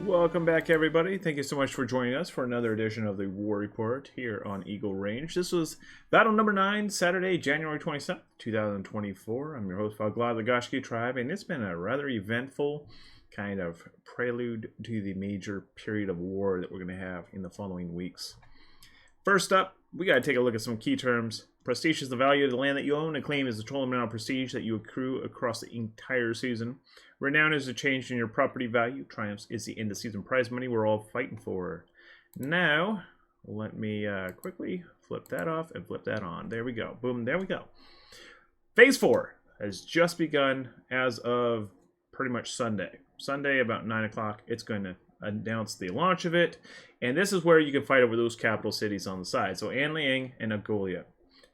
Welcome back, everybody. Thank you so much for joining us for another edition of the War Report here on Eagle Range. This was battle number 9, Saturday, January 27th, 2024. I'm your host, Vaglad, the Goshki Tribe, and it's been a rather eventful kind of prelude to the major period of war that we're going to have in the following weeks. First up, we got to take a look at some key terms. Prestige is the value of the land that you own, and claim is the total amount of prestige that you accrue across the entire season. Renown is a change in your property value. Triumphs is the end of season prize money we're all fighting for. Now, let me quickly flip that off and flip that on. There we go. Boom, there we go. Phase 4 has just begun as of pretty much Sunday. Sunday about 9 o'clock, it's going to announce the launch of it. And this is where you can fight over those capital cities on the side. So Anliang and Agolia.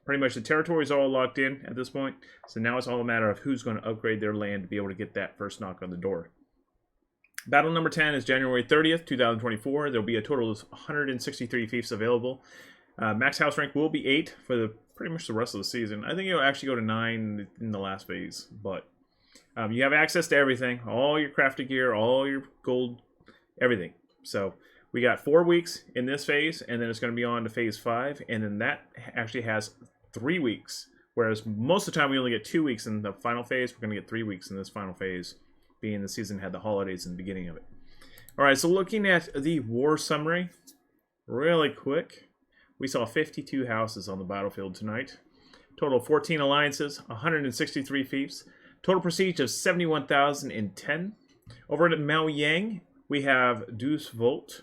Pretty much the territory is all locked in at this point. So now it's all a matter of who's going to upgrade their land to be able to get that first knock on the door. Battle number 10 is January 30th, 2024. There will be a total of 163 fiefs available. Max house rank will be 8 for pretty much the rest of the season. I think it'll actually go to 9 in the last phase. But you have access to everything. All your crafted gear, all your gold, everything. So we got 4 weeks in this phase, and then it's going to be on to phase 5. And then that actually has 3 weeks, whereas most of the time we only get 2 weeks in the final phase. We're going to get 3 weeks in this final phase, being the season had the holidays in the beginning of it. All right, so looking at the war summary, really quick, we saw 52 houses on the battlefield tonight. Total of 14 alliances, 163 fiefs, total prestige of 71,010. Over at Maoyang, we have Deuce Volt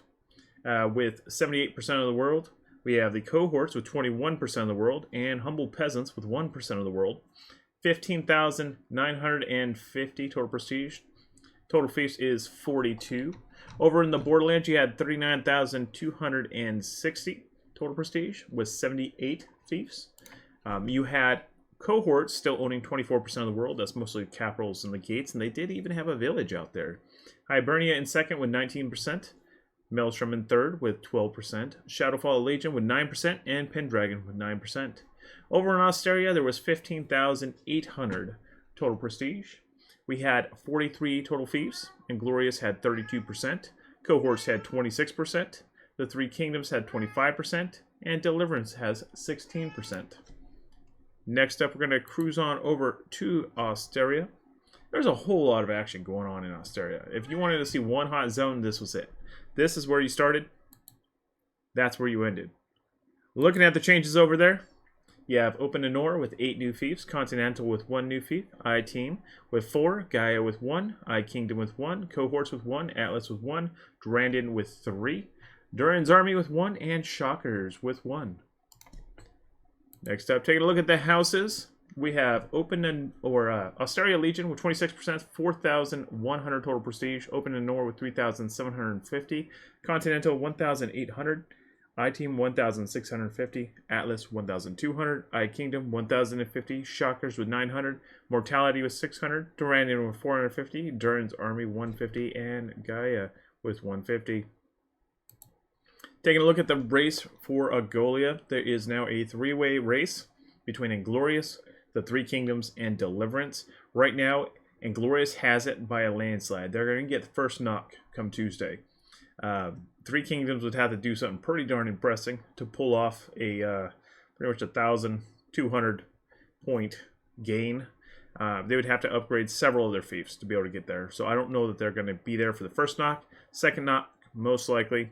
with 78% of the world. We have the cohorts with 21% of the world, and humble peasants with 1% of the world. 15,950 total prestige. Total fiefs is 42. Over in the Borderlands, you had 39,260 total prestige with 78 fiefs. You had cohorts still owning 24% of the world. That's mostly capitals and the gates, and they did even have a village out there. Hibernia in second with 19%. Maelstrom in third with 12%, Shadowfall Legion with 9%, and Pendragon with 9%. Over in Osteria, there was 15,800 total prestige. We had 43 total fiefs, and Glorious had 32%. Cohorts had 26%. The Three Kingdoms had 25%, and Deliverance has 16%. Next up, we're going to cruise on over to Osteria. There's a whole lot of action going on in Osteria. If you wanted to see one hot zone, this was it. This is where you started. That's where you ended. Looking at the changes over there, you have Open Anor with 8 new fiefs, Continental with 1 new fief, I-Team with 4, Gaia with 1, I-Kingdom with 1, Cohorts with 1, Atlas with 1, Durandon with 3, Duran's Army with 1, and Shockers with 1. Next up, taking a look at the houses. we have Australia Legion with 26%, 4,100 total prestige. Open and Nor with 3,750. Continental 1,800. I-Team 1,650, Atlas 1,200, I-Kingdom 1,050, Shockers with 900, Mortality with 600, Duranian with 450, Duran's Army 150, and Gaia with 150. Taking a look at the race for Agolia, there is now a three-way race between Inglorious, the Three Kingdoms, and Deliverance. Right now, Inglorious has it by a landslide. They're going to get the first knock come Tuesday. Three Kingdoms would have to do something pretty darn impressive to pull off a pretty much 1,200 point gain. They would have to upgrade several of their fiefs to be able to get there. So I don't know that they're going to be there for the first knock. Second knock, most likely.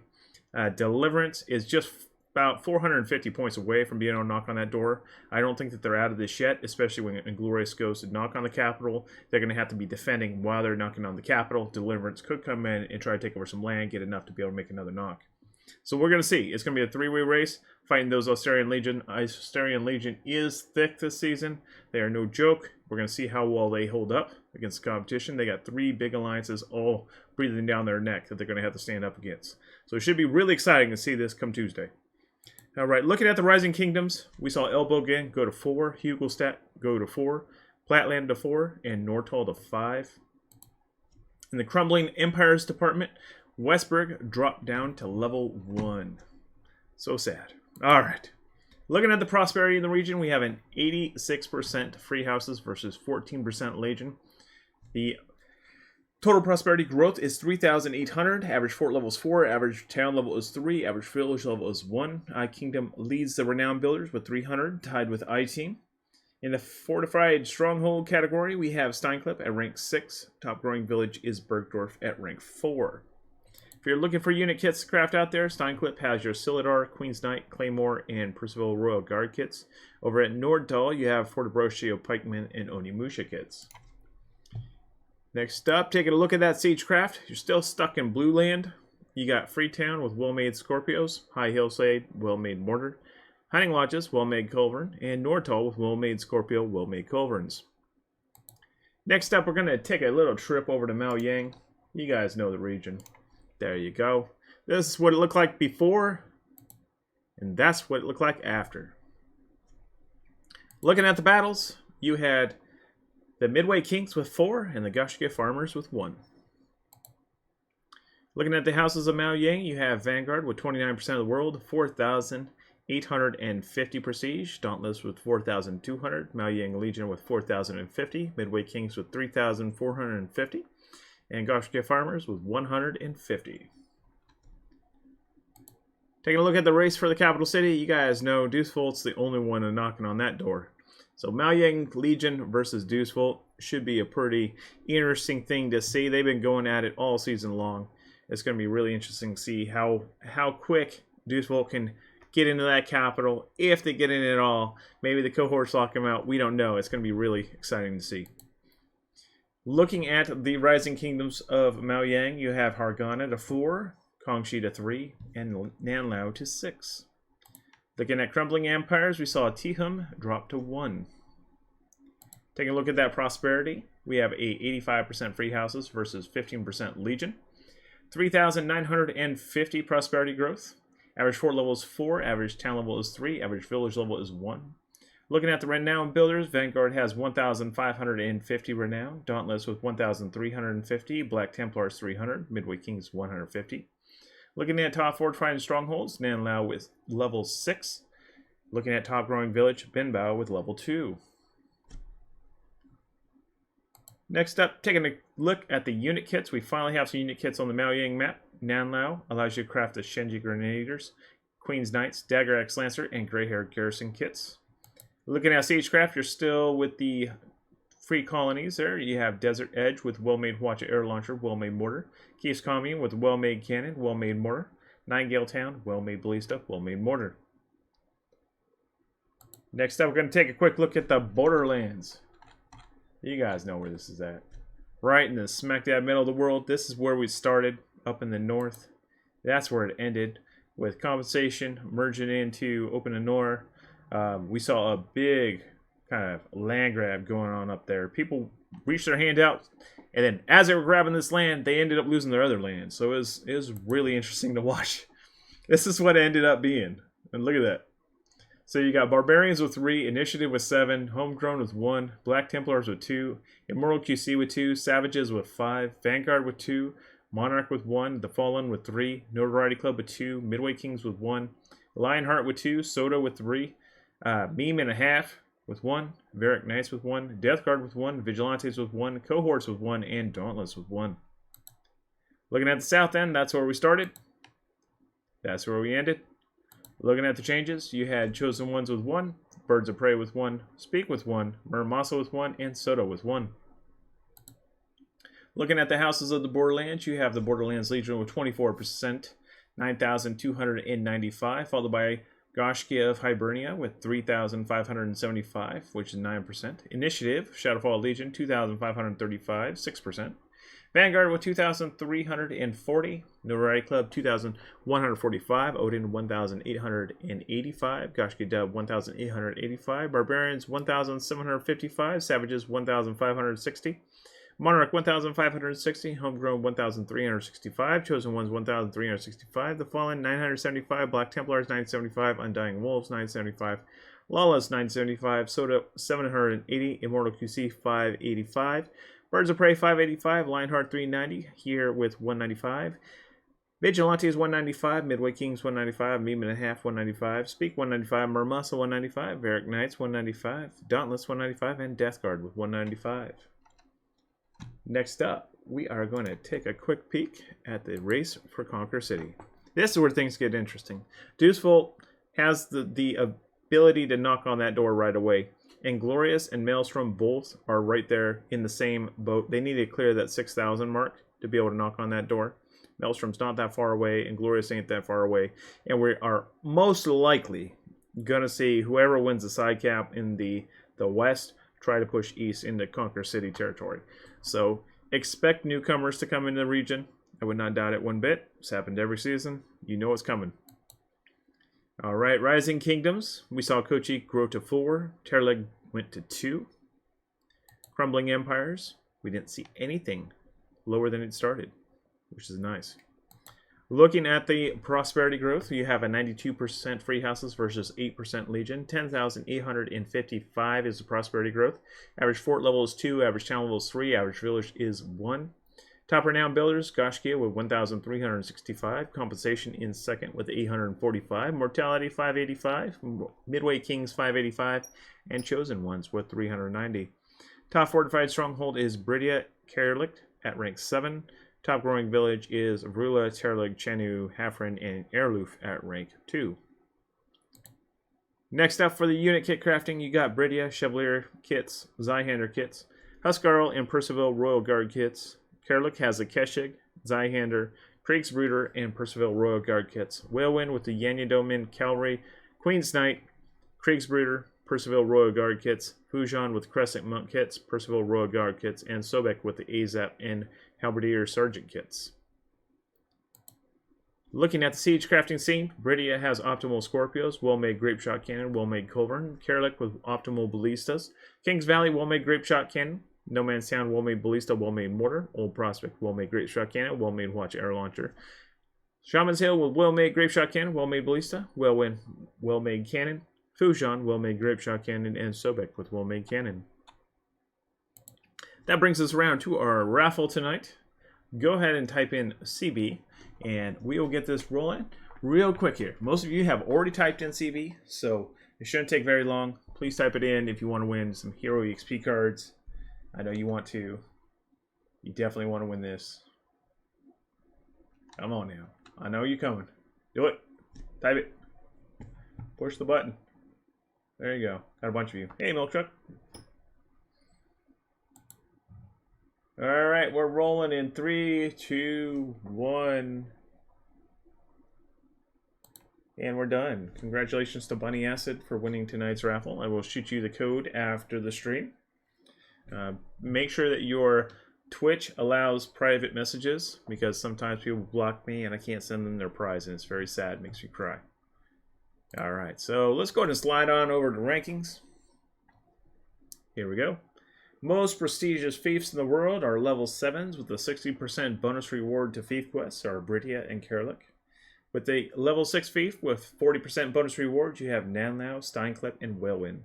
Deliverance is just about 450 points away from being able to knock on that door. I don't think that they're out of this yet, especially when Inglorious goes to knock on the capital. They're going to have to be defending while they're knocking on the capital. Deliverance could come in and try to take over some land, get enough to be able to make another knock. So we're going to see. It's going to be a three-way race fighting those Astarion Legion. Astarion Legion is thick this season. They are no joke. We're going to see how well they hold up against the competition. They got three big alliances all breathing down their neck that they're going to have to stand up against. So it should be really exciting to see this come Tuesday. All right, looking at the Rising Kingdoms, we saw Elbogen go to 4, Hugelstadt go to 4, Platland to 4, and Nortall to 5. In the Crumbling Empires department, Westburg dropped down to level 1. So sad. All right. Looking at the prosperity in the region, we have an 86% free houses versus 14% Legion. The total prosperity growth is 3,800. Average fort level is 4. Average town level is 3. Average village level is 1. I-Kingdom leads the renowned builders with 300, tied with I-Team. In the fortified stronghold category, we have Steinklipp at rank 6. Top growing village is Bergdorf at rank 4. If you're looking for unit kits to craft out there, Steinklipp has your Silidar, Queen's Knight, Claymore, and Percival Royal Guard kits. Over at Nordtal, you have Fortebrotio Pikemen and Onimusha kits. Next up, taking a look at that Siegecraft. You're still stuck in Blue Land. You got Freetown with well-made Scorpios, High Hillside, well-made Mortar, Hunting Lodges, well-made Culverin, and Nordtal with well-made Scorpio, well-made Culverins. Next up, we're going to take a little trip over to Maoyang. You guys know the region. There you go. This is what it looked like before, and that's what it looked like after. Looking at the battles, you had the Midway Kings with 4 and the Gashgia Farmers with 1. Looking at the houses of Maoyang, you have Vanguard with 29% of the world, 4,850 prestige, Dauntless with 4,200, Maoyang Legion with 4,050, Midway Kings with 3,450, and Gashgia Farmers with 150. Taking a look at the race for the capital city, you guys know Deucevolt's the only one knocking on that door. So Maoyang Legion versus Deucevolt should be a pretty interesting thing to see. They've been going at it all season long. It's going to be really interesting to see how quick Deucevolt can get into that capital, if they get in at all. Maybe the cohorts lock them out. We don't know. It's going to be really exciting to see. Looking at the Rising Kingdoms of Maoyang, you have Hargana to 4, Kongshi to 3, and Nanlao to 6. Looking at Crumbling Empires, we saw Tihum drop to 1. Taking a look at that prosperity, we have a 85% free houses versus 15% Legion. 3,950 prosperity growth. Average fort level is 4, average town level is 3, average village level is 1. Looking at the renowned builders, Vanguard has 1,550 renown, Dauntless with 1,350, Black Templars 300, Midway Kings 150. Looking at top fortified strongholds, Nanlao with level 6. Looking at top growing village, Binbao with level 2. Next up, taking a look at the unit kits. We finally have some unit kits on the Maoyang map. Nanlao allows you to craft the Shenji Grenadiers, Queen's Knights, Dagger Axe Lancer, and Grey-Haired Garrison kits. Looking at Siegecraft, you're still with the free colonies there. You have Desert Edge with well-made Hwacha Air Launcher, well-made Mortar. Keith's Commune with well-made Cannon, well-made Mortar. Nightingale Town, well-made Ballista, well-made Mortar. Next up, we're going to take a quick look at the Borderlands. You guys know where this is at. Right in the smack dab middle of the world. This is where we started, up in the north. That's where it ended, with compensation merging into Open and Nor. We saw a big kind of land grab going on up there. People reached their hand out, and then as they were grabbing this land, they ended up losing their other land. So it was really interesting to watch. This is what it ended up being. And look at that. So you got Barbarians with 3, Initiative with 7, Homegrown with 1, Black Templars with 2, Immortal QC with 2, Savages with 5, Vanguard with 2, Monarch with 1, The Fallen with 3, Notoriety Club with 2, Midway Kings with 1, Lionheart with 2, Soda with 3, Meme and a Half with 1, Varric Knights with 1, Death Guard with 1, Vigilantes with 1, Cohorts with 1, and Dauntless with 1. Looking at the south end, that's where we started. That's where we ended. Looking at the changes, you had Chosen Ones with 1, Birds of Prey with 1, Speak with 1, Muramasa with 1, and Soda with 1. Looking at the houses of the Borderlands, you have the Borderlands Legion with 24%, 9,295, followed by Goshkia of Hibernia with 3,575, which is 9%. Initiative, Shadowfall Legion, 2,535, 6%. Vanguard with 2,340, Notoriety Club 2,145, Odin 1,885, Goshki Dub 1,885, Barbarians 1,755, Savages 1,560, Monarch 1,560, Homegrown 1,365, Chosen Ones 1,365, The Fallen 975, Black Templars 975, Undying Wolves 975, Lawless 975, Soda 780, Immortal QC 585, Birds of Prey 585, Lionheart 390, here with 195. Vigilantes 195, Midway Kings 195, Meme and a Half 195, Speak 195, Muramasa 195, Varric Knights 195, Dauntless 195, and Death Guard with 195. Next up, we are going to take a quick peek at the race for Conquer City. This is where things get interesting. Deuceful has the ability to knock on that door right away. And Glorious and Maelstrom both are right there in the same boat. They need to clear that 6,000 mark to be able to knock on that door. Maelstrom's not that far away, and Glorious ain't that far away. And we are most likely going to see whoever wins the side cap in the west try to push east into Conquer City territory. So expect newcomers to come into the region. I would not doubt it one bit. It's happened every season. You know it's coming. All right, Rising Kingdoms. We saw Kochi grow to 4. Terleg went to 2. Crumbling Empires. We didn't see anything lower than it started, which is nice. Looking at the prosperity growth, you have a 92% free houses versus 8% Legion. 10,855 is the prosperity growth. Average fort level is 2. Average town level is 3. Average village is 1. Top renowned builders, Goshkia with 1,365. Compensation in second with 845. Mortality 585. Midway Kings 585. And Chosen Ones with 390. Top fortified stronghold is Bridia Kerlicht at rank 7. Top growing village is Vrula, Terleg, Chenu, Hafren, and Erluf at rank 2. Next up for the unit kit crafting, you got Bridia, Chevalier kits, Zweihander kits, Huskarl and Percival Royal Guard kits. Kerlik has a Keshig, Zweihander, Kriegsbruder, and Percival Royal Guard kits. Whalewind with the Yanyadomin Cavalry, Queen's Knight, Kriegsbruder, Percival Royal Guard kits, Fujon with Crescent Monk kits, Percival Royal Guard kits, and Sobek with the Azap and Halberdier Sergeant kits. Looking at the siege crafting scene, Bridia has optimal Scorpios, well-made Grape Shot Cannon, well-made Culverin, Kerlik with optimal Ballistas, Kings Valley, well-made Grape Shot Cannon, No Man's Town, well-made Ballista, well-made Mortar, Old Prospect, well-made Grape Shot Cannon, well-made Watch Air Launcher, Shaman's Hill with well-made Grape Shot Cannon, well-made Ballista, Whalewind, well-made Cannon, Fujon, well-made Grape Shot Cannon, and Sobek with well-made Cannon. That brings us around to our raffle tonight. Go ahead and type in CB, and we will get this rolling real quick here. Most of you have already typed in CB, so it shouldn't take very long. Please type it in if you want to win some Hero EXP cards. I know you want to. You definitely want to win this. Come on now. I know you're coming. Do it. Type it. Push the button. There you go. Got a bunch of you. Hey, Milk Truck. All right, we're rolling in 3, 2, 1. And we're done. Congratulations to Bunny Acid for winning tonight's raffle. I will shoot you the code after the stream. Make sure that your Twitch allows private messages, because sometimes people block me and I can't send them their prize, and it's very sad. It makes me cry. All right, so let's go ahead and slide on over to rankings. Here we go. Most prestigious fiefs in the world are level 7s with a 60% bonus reward to fief quests are Britia and Kerlik. With the level 6 fief with 40% bonus reward, you have Nanlau, Steinklep, and Whalewin.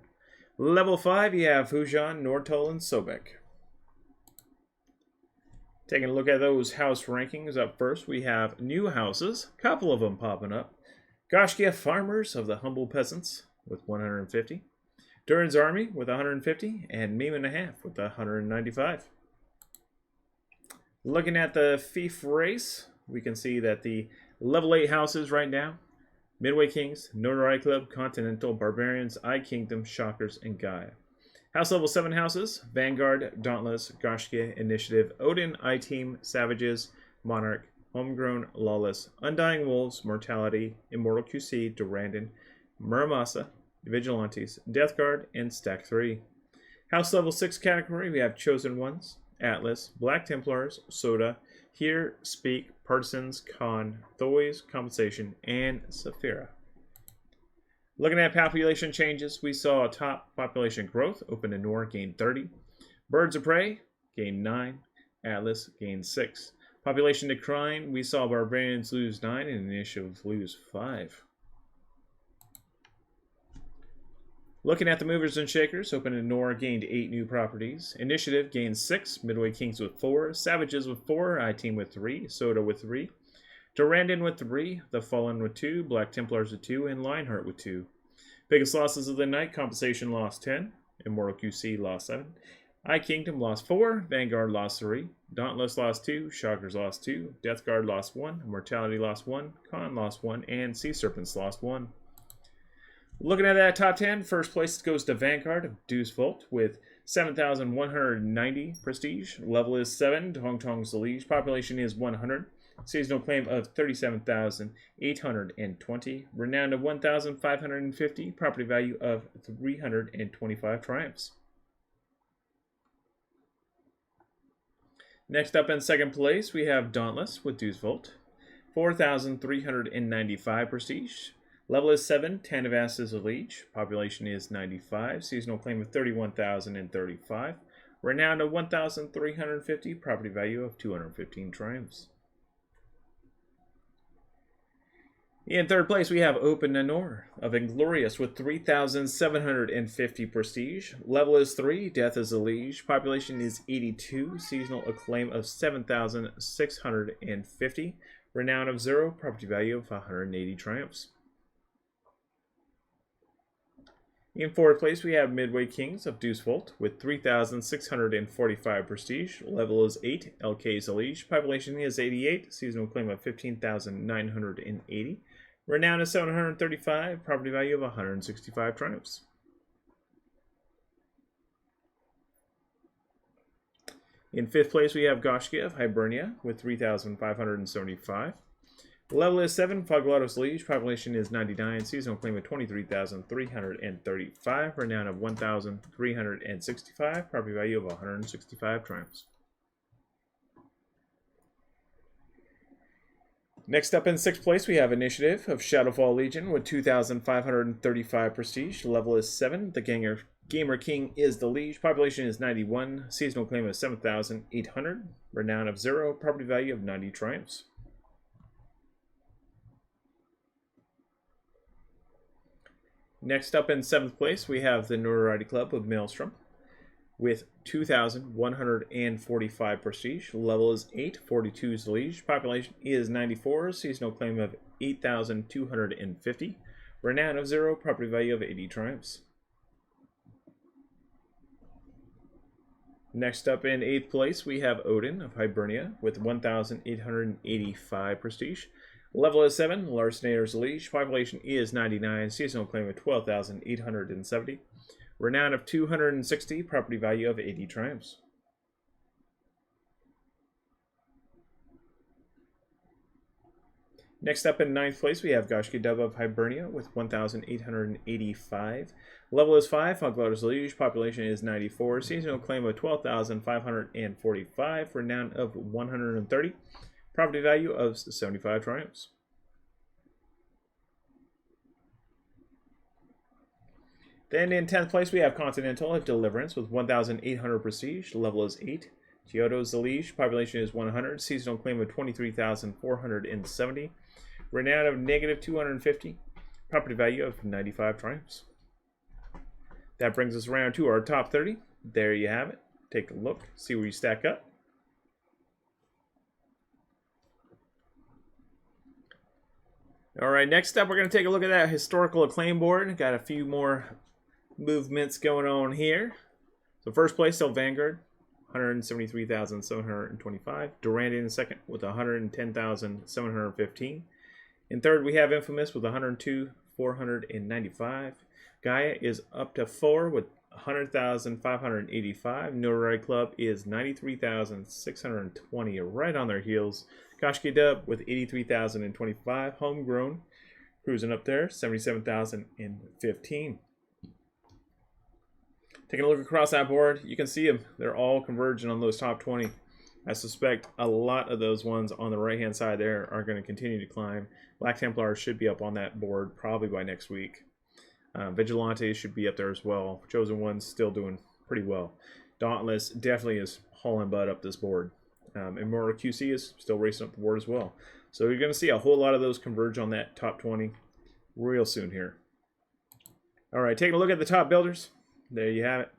Level 5, you have Hujan, Nortol, and Sobek. Taking a look at those house rankings, up first we have new houses, a couple of them popping up. Goshkia Farmers of the Humble Peasants with 150. Durin's Army with 150, and Meme and a Half with 195. Looking at the fief race, we can see that the level 8 houses right now: Midway Kings, Notoriety Club, Continental, Barbarians, I Kingdom, Shockers, and Gaia. House level 7 houses: Vanguard, Dauntless, Goshkia, Initiative, Odin, I-Team, Savages, Monarch, Homegrown, Lawless, Undying Wolves, Mortality, Immortal QC, Durandon, Muramasa, Vigilantes, Death Guard, and Stack 3. House level 6 category, we have Chosen Ones, Atlas, Black Templars, Soda, Here, Speak, Partisans, Khan, Thoys, Compensation, and Saphira. Looking at population changes, we saw top population growth. Open to Nor gained 30. Birds of Prey gained 9. Atlas gained 6. Population decline, we saw Barbarians lose 9 and Initiative lose 5. Looking at the movers and shakers, Open and Nor gained 8 new properties. Initiative gained 6, Midway Kings with 4, Savages with 4, I-Team with 3, Soda with 3, Durandon with 3, The Fallen with 2, Black Templars with 2, and Lionheart with 2. Biggest losses of the night: Compensation lost 10, Immortal QC lost 7, I-Kingdom lost 4, Vanguard lost 3, Dauntless lost 2, Shockers lost 2, Death Guard lost 1, Mortality lost 1, Khan lost 1, and Sea Serpents lost 1. Looking at that top 10, first place goes to Vanguard of Deuce Volt with 7,190 prestige. Level is 7. Hong Tong's the liege. Population is 100. Seasonal claim of 37,820. Renown of 1,550. Property value of 325 triumphs. Next up in second place, we have Dauntless with Deuce Volt. 4,395 prestige. Level is 7, Tanavas is a liege. Population is 95. Seasonal claim of 31,035. Renown of 1,350. Property value of 215 triumphs. In third place, we have Open Nanor of Inglorious with 3,750 prestige. Level is 3, Death is a liege. Population is 82. Seasonal acclaim of 7,650. Renown of 0. Property value of 180 triumphs. In fourth place, we have Midway Kings of Deuce Volt with 3,645 prestige. Level is 8, LK is a liege. Population is 88. Seasonal claim of 15,980. Renown is 735. Property value of 165 triumphs. In fifth place, we have Goshkia of Hibernia with 3,575. Level is 7, Foglatos Liege. Population is 99. Seasonal claim of 23,335. Renown of 1,365. Property value of 165 triumphs. Next up in sixth place, we have Initiative of Shadowfall Legion with 2,535 prestige. Level is 7. The Gamer King is the liege. Population is 91. Seasonal claim of 7,800. Renown of 0. Property value of 90 triumphs. Next up in seventh place, we have the Notoriety Club of Maelstrom with 2,145 prestige. Level is 8, 42 is the liege. Population is 94. Seasonal claim of 8,250. Renown of 0. Property value of 80 triumphs. Next up in eighth place, we have Odin of Hibernia with 1,885 prestige. Level is 7, Larcenator's Liege. Population is 99. Seasonal claim of 12,870. Renown of 260. Property value of 80 triumphs. Next up in ninth place, we have Goshki Dub of Hibernia with 1,885. Level is 5, Foglatos Liege. Population is 94. Seasonal claim of 12,545. Renown of 130. Property value of 75 triumphs. Then in 10th place, we have Continental of Deliverance with 1,800 prestige. Level is 8. Kyoto's the Liege. Population is 100. Seasonal claim of 23,470. Renown of negative 250. Property value of 95 triumphs. That brings us around to our top 30. There you have it. Take a look. See where you stack up. All right, next up, we're going to take a look at that historical acclaim board. Got a few more movements going on here. So first place, still Vanguard, 173,725. Durandi in second with 110,715. In third, we have Infamous with 102,495. Gaia is up to 4 with 100,585. Notoriety Club is 93,620, right on their heels. Koshki Dub with 83,025. Homegrown cruising up there, 77,015. Taking a look across that board, you can see them. They're all converging on those top 20. I suspect a lot of those ones on the right-hand side there are going to continue to climb. Black Templar should be up on that board probably by next week. Vigilante should be up there as well. Chosen One's still doing pretty well. Dauntless definitely is hauling butt up this board. Immortal QC is still racing up the board as well. So you're going to see a whole lot of those converge on that top 20 real soon here. All right, taking a look at the top builders. There you have it.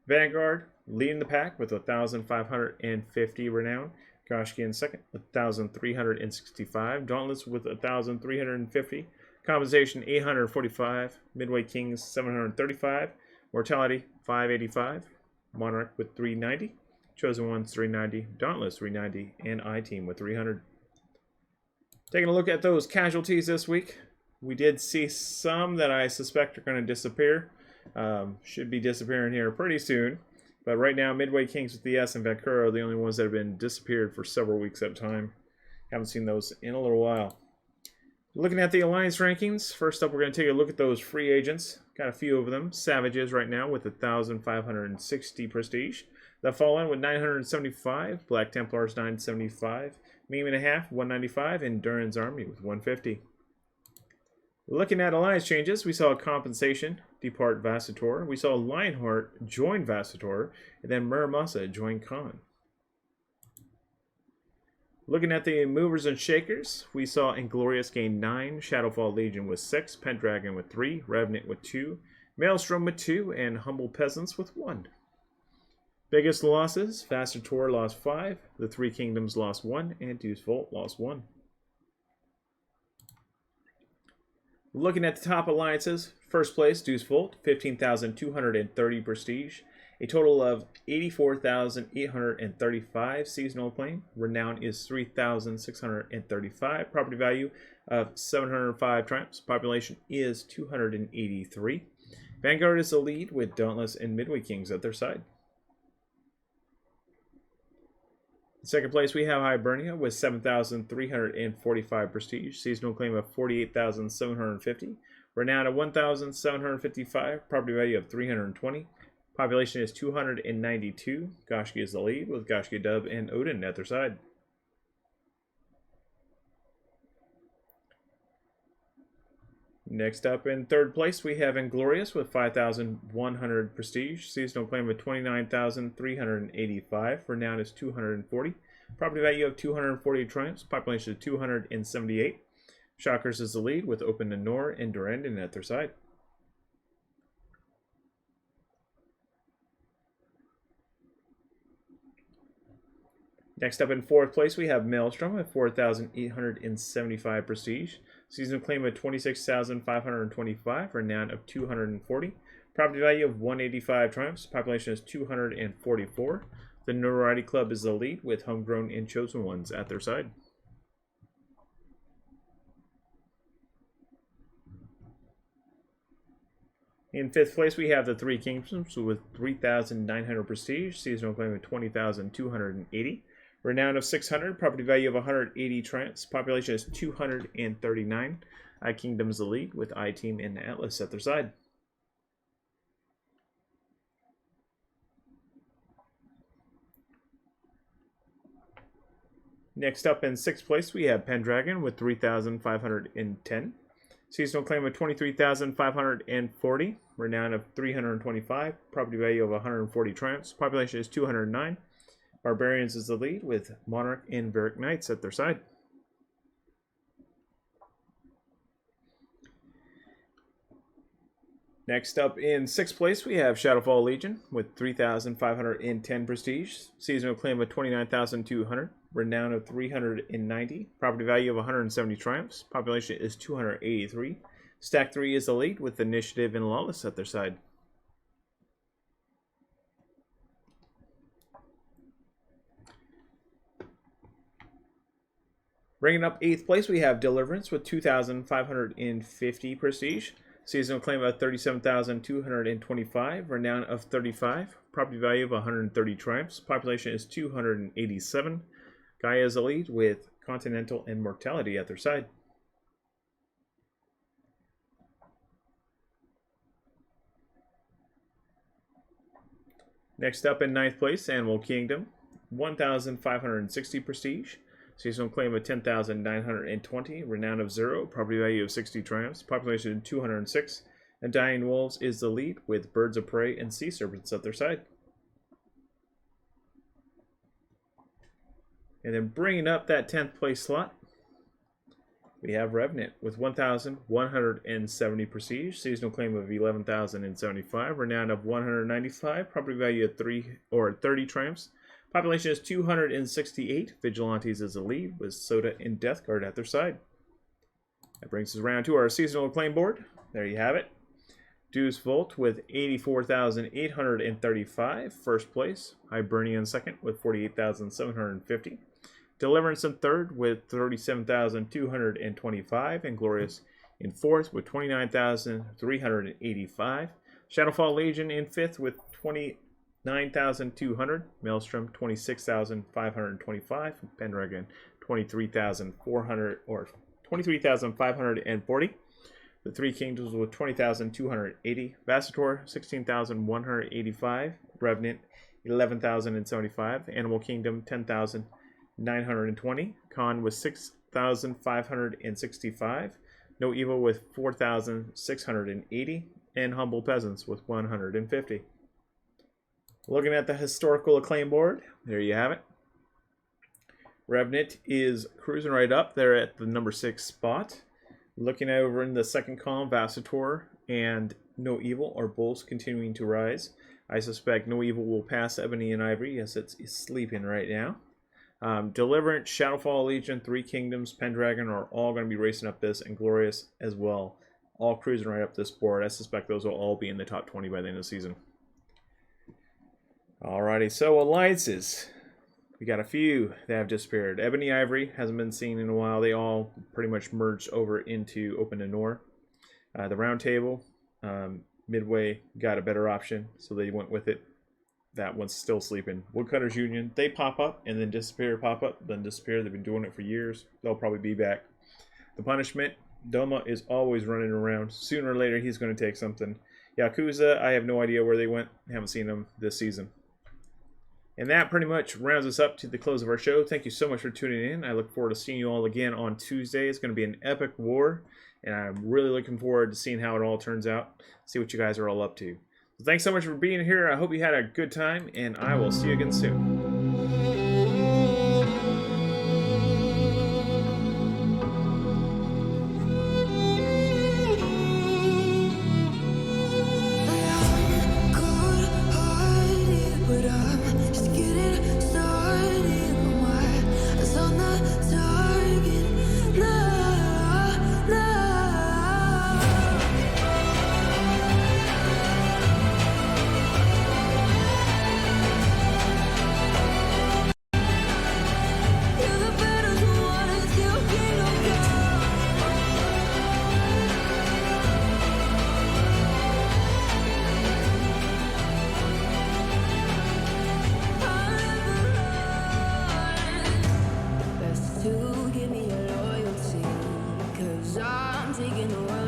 Vanguard leading the pack with 1,550 renown. Koshki in second, 1,365. Dauntless with 1,350. Compensation 845. Midway Kings 735. Mortality 585. Monarch with 390. Chosen Ones 390. Dauntless 390. And I-Team with 300. Taking a look at those casualties this week. We did see some that I suspect are going to disappear. Should be disappearing here pretty soon. But right now, Midway Kings with the S and Vancouver are the only ones that have been disappeared for several weeks at a time. Haven't seen those in a little while. Looking at the Alliance rankings, first up we're going to take a look at those free agents. Got a few of them. Savages right now with 1,560 prestige. The Fallen with 975. Black Templars 975. Meme and a half 195. And Duran's Army with 150. Looking at Alliance changes, we saw Compensation depart Vassator. We saw Lionheart join Vassator. And then Muramasa join Khan. Looking at the movers and shakers, we saw Inglorious gain 9, Shadowfall Legion with 6, Pendragon with 3, Revenant with 2, Maelstrom with 2, and Humble Peasants with 1. Biggest losses, Vassator lost 5, the Three Kingdoms lost 1, and Deuce Volt lost 1. Looking at the top alliances, first place, Deuce Volt, 15,230 prestige. A total of 84,835 seasonal claim. Renown is 3,635. Property value of 705 triumphs. Population is 283. Vanguard is the lead with Dauntless and Midway Kings at their side. In second place, we have Hibernia with 7,345 prestige. Seasonal claim of 48,750. Renown of 1,755. Property value of 320. Population is 292. Koshki is the lead with Koshki Dub and Odin at their side. Next up in third place, we have Inglorious with 5,100 prestige. Seasonal claim of 29,385. Renown is 240. Property value of 240 triumphs. Population is 278. Shockers is the lead with Open to Nor and Durandon at their side. Next up in fourth place, we have Maelstrom at 4,875 prestige. Seasonal claim of 26,525. Renown of 240. Property value of 185 triumphs. Population is 244. The Notoriety Club is the lead with Homegrown and Chosen Ones at their side. In fifth place, we have the Three Kingdoms with 3,900 prestige. Seasonal claim of 20,280. Renown of 600, property value of 180 triumphs. Population is 239. I-Kingdom's the lead with I-Team and Atlas at their side. Next up in sixth place, we have Pendragon with 3,510. Seasonal claim of 23,540. Renown of 325. Property value of 140 triumphs. Population is 209. Barbarians is the lead with Monarch and Varric Knights at their side. Next up in 6th place, we have Shadowfall Legion with 3,510 prestige. Seasonal claim of 29,200. Renown of 390. Property value of 170 triumphs. Population is 283. Stack 3 is the lead with Initiative and Lawless at their side. Bringing up 8th place, we have Deliverance with 2,550 prestige. Seasonal claim of 37,225. Renown of 35. Property value of 130 triumphs. Population is 287. Gaia is the lead with Continental and Mortality at their side. Next up in 9th place, Animal Kingdom. 1,560 prestige. Seasonal claim of 10,920, renown of 0, property value of 60 triumphs, population 206, and Dying Wolves is the lead with Birds of Prey and Sea Serpents at their side. And then bringing up that 10th place slot, we have Revenant with 1,170 prestige, seasonal claim of 11,075, renown of 195, property value of 30 triumphs. Population is 268. Vigilantes is the lead with Soda and Death Guard at their side. That brings us around to our seasonal acclaim board. There you have it. Deus Vult with 84,835, first place. Hibernia in second with 48,750. Deliverance in third with 37,225. And Glorious in fourth with 29,385. Shadowfall Legion in fifth with 29,200. Maelstrom 26,525. Pendragon 23,400 or 23,540. The Three Kingdoms with 20,280. Vacitor 16,185. Revenant 11,075. Animal Kingdom 10,920. Khan with 6,565. No Evil with 4,680. And Humble Peasants with 150. Looking at the historical acclaim board, there you have it. Revenant is cruising right up there at the number 6 spot. Looking over in the second column, Vacitor and No Evil are both continuing to rise. I suspect No Evil will pass Ebony and Ivory, as it's sleeping right now. Deliverance, Shadowfall Legion, Three Kingdoms, Pendragon are all going to be racing up this, and Glorious as well. All cruising right up this board. I suspect those will all be in the top 20 by the end of the season. Alrighty, so alliances. We got a few that have disappeared. Ebony Ivory hasn't been seen in a while. They all pretty much merged over into Open to Nor. The Round Table, Midway got a better option, so they went with it. That one's still sleeping. Woodcutters Union, they pop up and then disappear, pop up, then disappear. They've been doing it for years. They'll probably be back. The Punishment, Doma is always running around. Sooner or later, he's going to take something. Yakuza, I have no idea where they went. Haven't seen them this season. And that pretty much rounds us up to the close of our show. Thank you so much for tuning in. I look forward to seeing you all again on Tuesday. It's going to be an epic war, and I'm really looking forward to seeing how it all turns out, see what you guys are all up to. So thanks so much for being here. I hope you had a good time, and I will see you again soon.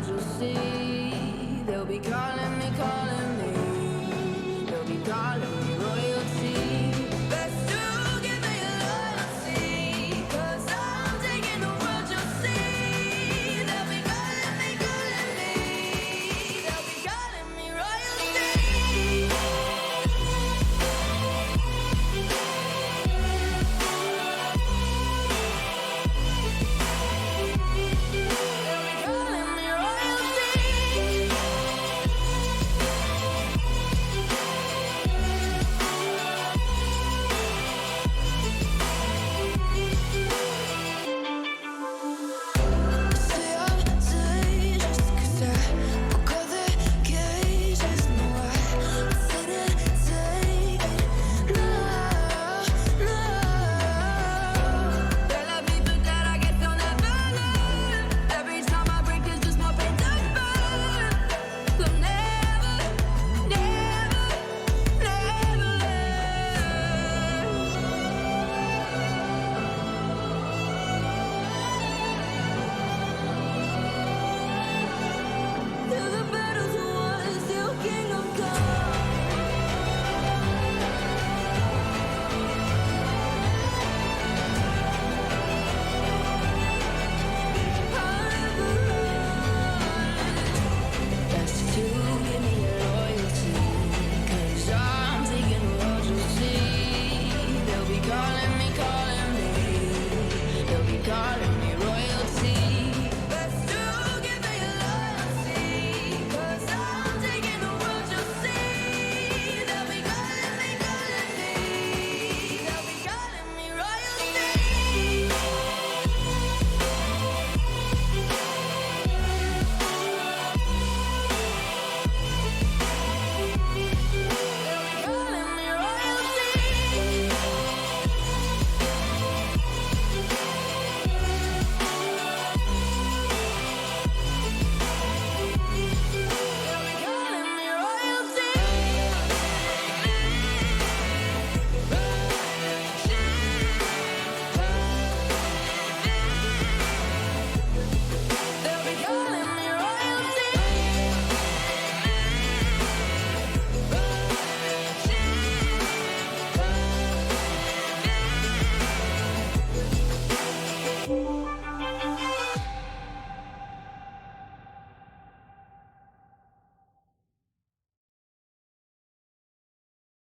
You'll see, they'll be calling me,